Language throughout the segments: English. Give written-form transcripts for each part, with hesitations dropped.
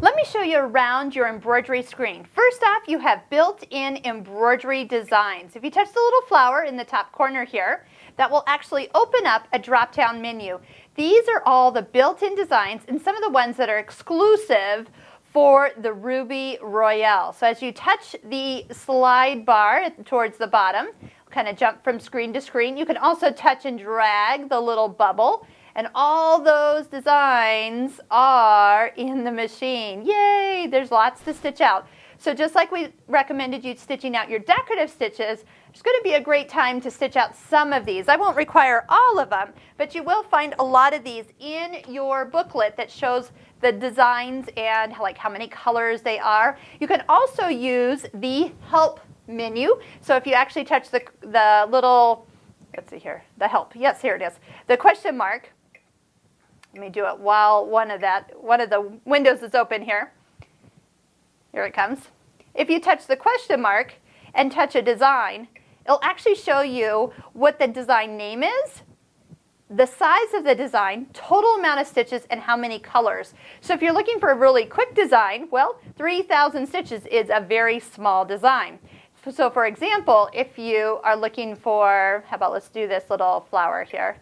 Let me show you around your embroidery screen. First off, you have built-in embroidery designs. If you touch the little flower in the top corner here, that will actually open up a drop-down menu. These are all the built-in designs and some of the ones that are exclusive for the Ruby Royale. So as you touch the slide bar towards the bottom, kind of jump from screen to screen. You can also touch and drag the little bubble, and all those designs are in the machine. Yay! There's lots to stitch out. So just like we recommended you stitching out your decorative stitches, there's going to be a great time to stitch out some of these. I won't require all of them, but you will find a lot of these in your booklet that shows the designs and like how many colors they are. You can also use the help menu. So if you actually touch the little, let's see here, the help. Yes, here it is. The question mark. Let me do it while one of the windows is open here. Here it comes. If you touch the question mark and touch a design, it'll actually show you what the design name is, the size of the design, total amount of stitches, and how many colors. So if you're looking for a really quick design, well, 3,000 stitches is a very small design. So for example, if you are looking for, how about let's do this little flower here.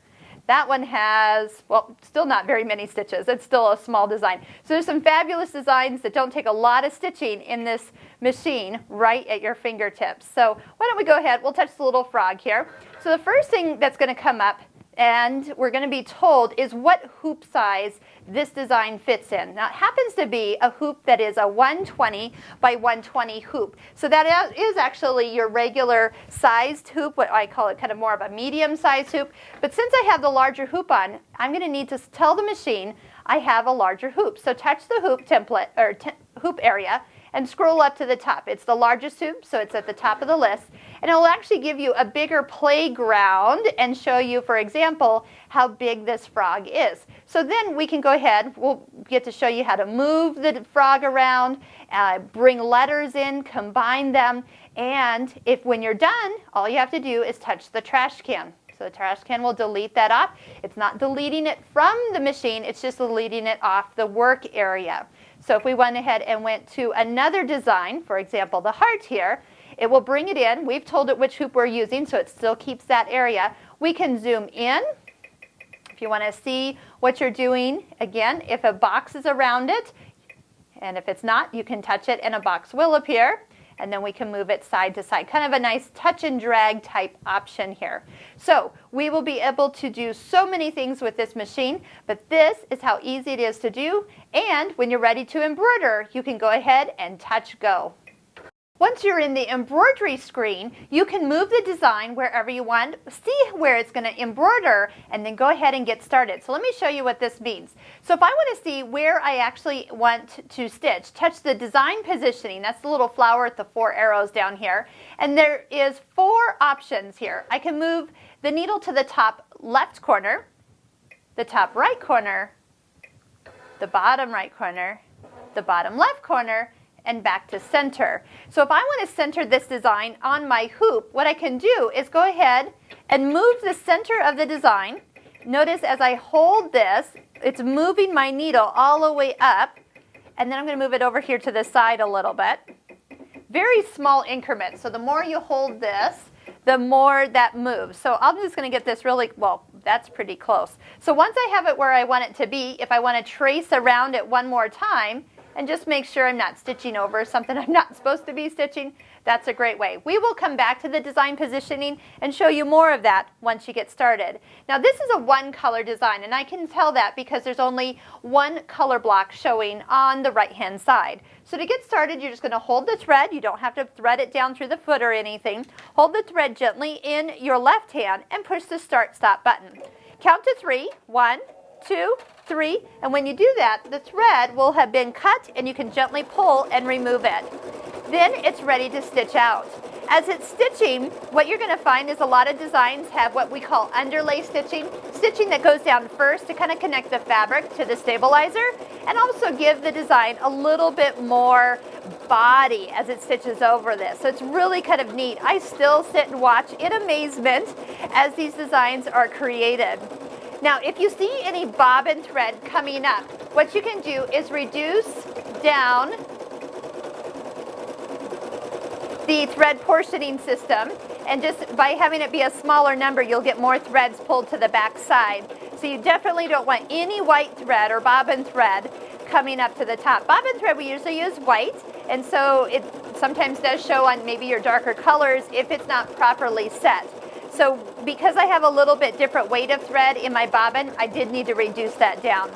That one has, well, still not very many stitches. It's still a small design. So there's some fabulous designs that don't take a lot of stitching in this machine right at your fingertips. So why don't we go ahead, we'll touch the little frog here. So the first thing that's going to come up and we're going to be told is what hoop size this design fits in. Now it happens to be a hoop that is a 120 by 120 hoop. So that is actually your regular sized hoop, what I call it kind of more of a medium sized hoop. But since I have the larger hoop on, I'm going to need to tell the machine I have a larger hoop. So touch the hoop template or hoop area and scroll up to the top. It's the largest hoop, so it's at the top of the list. And it will actually give you a bigger playground and show you, for example, how big this frog is. So then we can go ahead, we'll get to show you how to move the frog around, bring letters in, combine them, and when you're done, all you have to do is touch the trash can. So the trash can will delete that off. It's not deleting it from the machine, it's just deleting it off the work area. So if we went ahead and went to another design, for example, the heart here, it will bring it in. We've told it which hoop we're using, so it still keeps that area. We can zoom in. If you want to see what you're doing, again, if a box is around it, and if it's not, you can touch it and a box will appear. And then we can move it side to side. Kind of a nice touch and drag type option here. So we will be able to do so many things with this machine, but this is how easy it is to do. And when you're ready to embroider, you can go ahead and touch go. Once you're in the embroidery screen, you can move the design wherever you want, see where it's going to embroider, and then go ahead and get started. So let me show you what this means. So if I want to see where I actually want to stitch, touch the design positioning. That's the little flower with the 4 arrows down here. And there is 4 options here. I can move the needle to the top left corner, the top right corner, the bottom right corner, the bottom left corner, and back to center. So if I want to center this design on my hoop, what I can do is go ahead and move the center of the design. Notice as I hold this, it's moving my needle all the way up, and then I'm going to move it over here to the side a little bit. Very small increments, so the more you hold this, the more that moves. So I'm just going to get this really, well, that's pretty close. So once I have it where I want it to be, if I want to trace around it one more time, and just make sure I'm not stitching over something I'm not supposed to be stitching, that's a great way. We will come back to the design positioning and show you more of that once you get started. Now this is a 1-color design, and I can tell that because there's only 1 color block showing on the right-hand side. So to get started, you're just going to hold the thread. You don't have to thread it down through the foot or anything. Hold the thread gently in your left hand and push the start-stop button. Count to 3. 1, 2, 3, and when you do that, the thread will have been cut and you can gently pull and remove it. Then it's ready to stitch out. As it's stitching, what you're going to find is a lot of designs have what we call underlay stitching, stitching that goes down first to kind of connect the fabric to the stabilizer and also give the design a little bit more body as it stitches over this. So it's really kind of neat. I still sit and watch in amazement as these designs are created. Now, if you see any bobbin thread coming up, what you can do is reduce down the thread portioning system, and just by having it be a smaller number, you'll get more threads pulled to the back side. So you definitely don't want any white thread or bobbin thread coming up to the top. Bobbin thread, we usually use white, and so it sometimes does show on maybe your darker colors if it's not properly set. So because I have a little bit different weight of thread in my bobbin, I did need to reduce that down.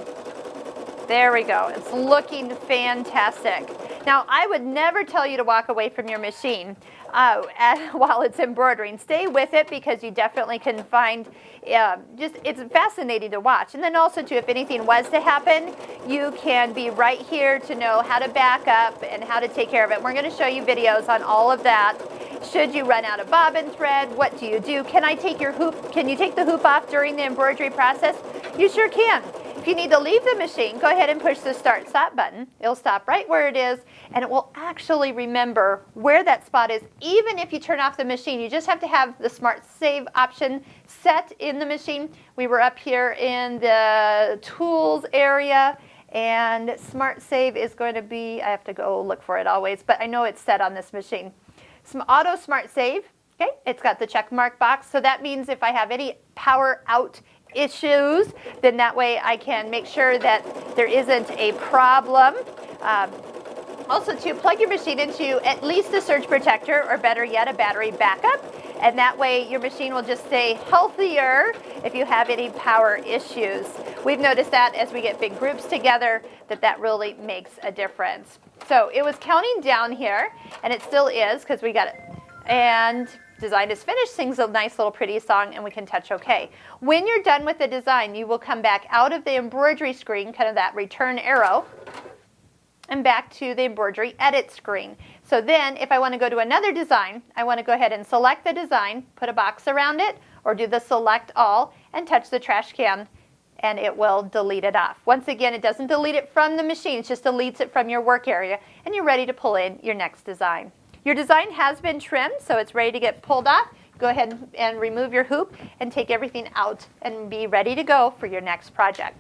There we go. It's looking fantastic. Now, I would never tell you to walk away from your machine while it's embroidering. Stay with it because you definitely can find, it's fascinating to watch. And then also, too, if anything was to happen, you can be right here to know how to back up and how to take care of it. We're going to show you videos on all of that. Should you run out of bobbin thread, what do you do? Can I take your hoop? Can you take the hoop off during the embroidery process? You sure can. If you need to leave the machine, go ahead and push the Start Stop button. It'll stop right where it is, and it will actually remember where that spot is. Even if you turn off the machine, you just have to have the Smart Save option set in the machine. We were up here in the Tools area, and Smart Save is going to be, I have to go look for it always, but I know it's set on this machine. Some Auto Smart Save, okay? It's got the check mark box, so that means if I have any power out issues, then that way I can make sure that there isn't a problem. Also, to plug your machine into at least a surge protector, or better yet, a battery backup, and that way your machine will just stay healthier if you have any power issues. We've noticed that as we get big groups together, that really makes a difference. So it was counting down here, and it still is because we got it. And design is finished, sings a nice little pretty song, and we can touch OK. When you're done with the design, you will come back out of the embroidery screen, kind of that return arrow, and back to the embroidery edit screen. So then if I want to go to another design, I want to go ahead and select the design, put a box around it, or do the select all, and touch the trash can, and it will delete it off. Once again, it doesn't delete it from the machine, it just deletes it from your work area, and you're ready to pull in your next design. Your design has been trimmed, so it's ready to get pulled off. Go ahead and remove your hoop and take everything out and be ready to go for your next project.